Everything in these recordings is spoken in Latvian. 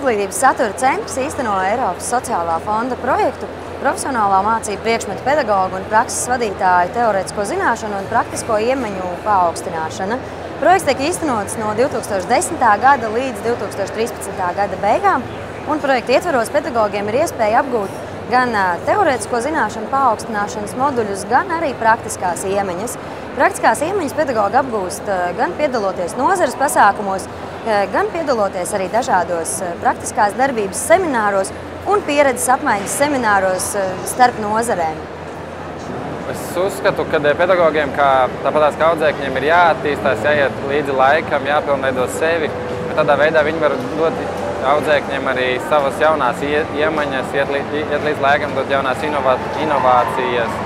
Izglītības satura centrs īsteno Eiropas sociālā fonda projektu profesionālā mācību priekšmetu pedagogu un prakses vadītāju teorētisko zināšanu un praktisko iemaņu paaugstināšana. Projekts tiek īstenots no 2010. gada līdz 2013. gada beigām, un projekta ietvaros pedagogiem ir iespēja apgūt gan teorētisko zināšanu paaugstināšanas moduļus, gan arī praktiskās iemaņas. Praktiskās iemaņas pedagogi apgūst gan piedaloties nozares pasākumos, gan piedaloties arī dažādos praktiskās darbības semināros un pieredzes apmaiņas semināros starp nozarēm. Es uzskatu, ka pedagogiem, tāpatās kā audzēkņiem, ir jāattīstās, jāiet līdzi laikam, jāpilnveido sevi. Tādā veidā viņi var dot audzēkņiem arī savas jaunās iemaņas, iet līdz laikam, dot jaunās inovācijas,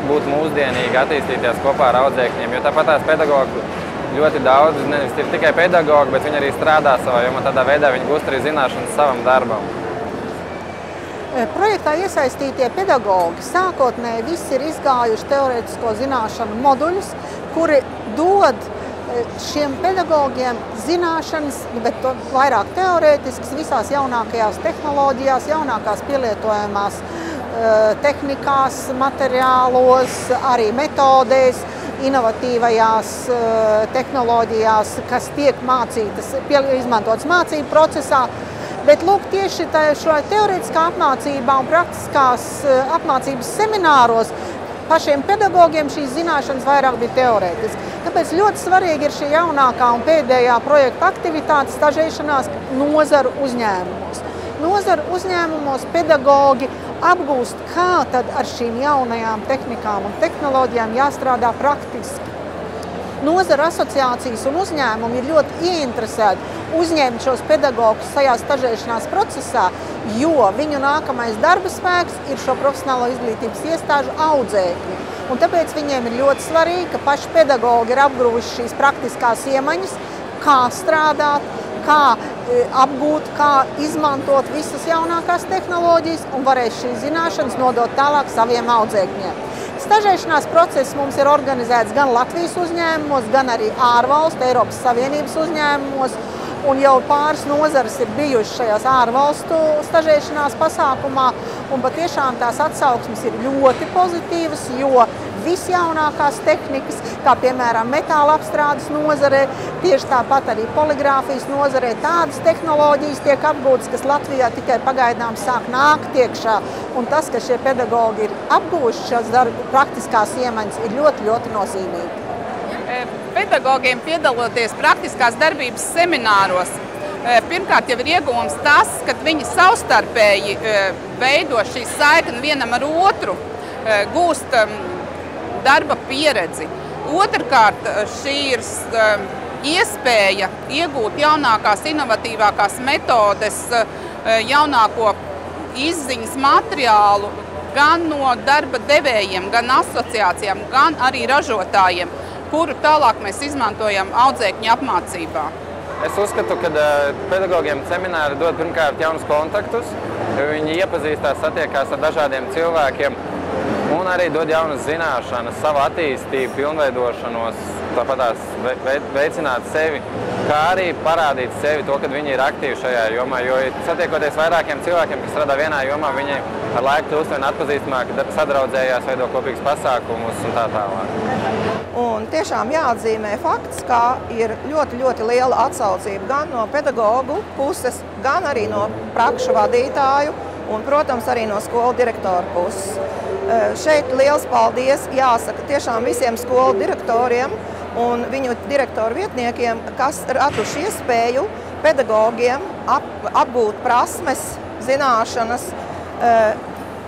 būt mūsdienīgi, attīstīties kopā ar audzēkņiem. Jo tāpatās pedagogi ļoti daudz, nevis ir tikai pedagogi, bet viņi arī strādā savā jomā. Tādā veidā viņi gūst arī zināšanas savam darbam. Projektā iesaistītie pedagogi sākotnēji visi ir izgājuši teorētisko zināšanu moduļus, kuri dod šiem pedagogiem zināšanas, bet vairāk teorētiskas, visās jaunākajās tehnoloģijās, jaunākās pielietojamās tehnikās, materiālos, arī metodēs, inovatīvajās tehnoloģijās, kas tiek izmantotas mācību procesā. Bet lūk, tieši šo teorētiskā apmācībā un praktiskās apmācības semināros pašiem pedagogiem šīs zināšanas vairāk bija teorētiski. Tāpēc ļoti svarīgi ir šī jaunākā un pēdējā projekta aktivitāte stažēšanās nozaru uzņēmumos. Nozaru uzņēmumos pedagogi apgūst, kā tad ar šīm jaunajām tehnikām un tehnoloģijām jāstrādā praktiski. Nozaru asociācijas un uzņēmumi ir ļoti ieinteresēti uzņemt šos pedagogus šajā stažēšanās procesā, jo viņu nākamais darba spēks ir šo profesionālo izglītības iestāžu audzēkņi. Un tāpēc viņiem ir ļoti svarīgi, ka paši pedagogi ir apguvuši šīs praktiskās iemaņas, kā strādāt, kā apgūt, kā izmantot visas jaunākās tehnoloģijas un varēs šīs zināšanas nodot tālāk saviem audzēkņiem. Stažēšanās process mums ir organizēts gan Latvijas uzņēmumos, gan arī ārvalstu, Eiropas Savienības uzņēmumos, un jau pāris nozares ir bijušas šajās ārvalstu stažēšanās pasākumā, un patiešām tās atsauksmes ir ļoti pozitīvas, jo visjaunākās tehnikas, kā piemēram metāla apstrādes nozarē, tieši tāpat arī poligrāfijas nozarē, tādas tehnoloģijas tiek apgūtas, kas Latvijā tikai pagaidām sāk nākt iekšā. Un tas, ka šie pedagogi ir apgūši šās praktiskās iemaņas, ir ļoti, ļoti nozīmīgi. Pedagogiem piedaloties praktiskās darbības semināros, pirmkārt jau ir iegūms tas, ka viņi savstarpēji veido šīs saikni vienam ar otru, gūst darba pieredzi. Otrkārt, šī ir iespēja iegūt jaunākās, inovatīvākās metodes, jaunāko izziņas materiālu gan no darba devējiem, gan asociācijām, gan arī ražotājiem, kuru tālāk mēs izmantojam audzēkņu apmācībā. Es uzskatu, ka pedagogiem semināri dod pirmkārt jaunus kontaktus, viņi iepazīstās, satiekās ar dažādiem cilvēkiem un arī dod jaunas zināšanas, savu attīstību, pilnveidošanos, tāpatās veicināt sevi, kā arī parādīt sevi to, ka viņi ir aktīvi šajā jomā, jo satiekoties vairākiem cilvēkiem, kas strādā vienā jomā, viņi ar laiku kļūst vien atpazīstamāki, sadraudzējās, veido kopīgus pasākumus un tā tālāk. Un tiešām jāatzīmē fakts, ka ir ļoti, ļoti liela atsaucība gan no pedagogu puses, gan arī no prakšu vadītāju un, protams, arī no skolu direktoru puses. Šeit liels paldies jāsaka tiešām visiem skolu direktoriem un viņu direktoru vietniekiem, kas raduši iespēju pedagogiem apgūt prasmes, zināšanas,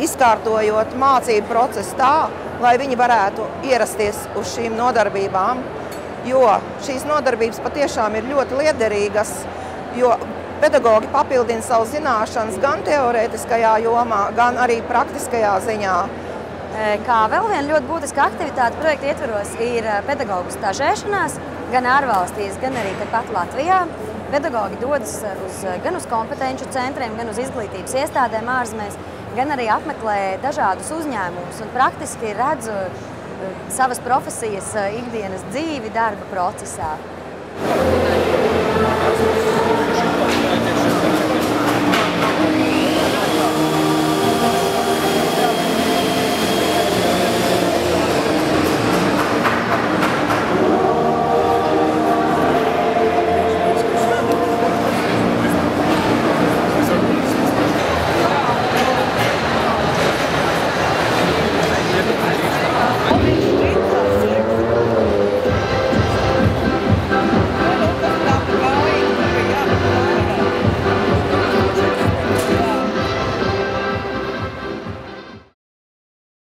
izkārtojot mācību procesu tā, lai viņi varētu ierasties uz šīm nodarbībām, jo šīs nodarbības patiešām ir ļoti liederīgas, jo pedagogi papildina savu zināšanas gan teorētiskajā jomā, gan arī praktiskajā ziņā. Kā vēl viena ļoti būtiska aktivitāte projekta ietvaros ir pedagogu stažēšanās, gan ārvalstīs, gan arī tepat Latvijā. Pedagogi dodas gan uz kompetenču centriem, gan uz izglītības iestādēm ārzemēs, gan arī apmeklē dažādus uzņēmumus un praktiski redz savas profesijas ikdienas dzīvi darba procesā.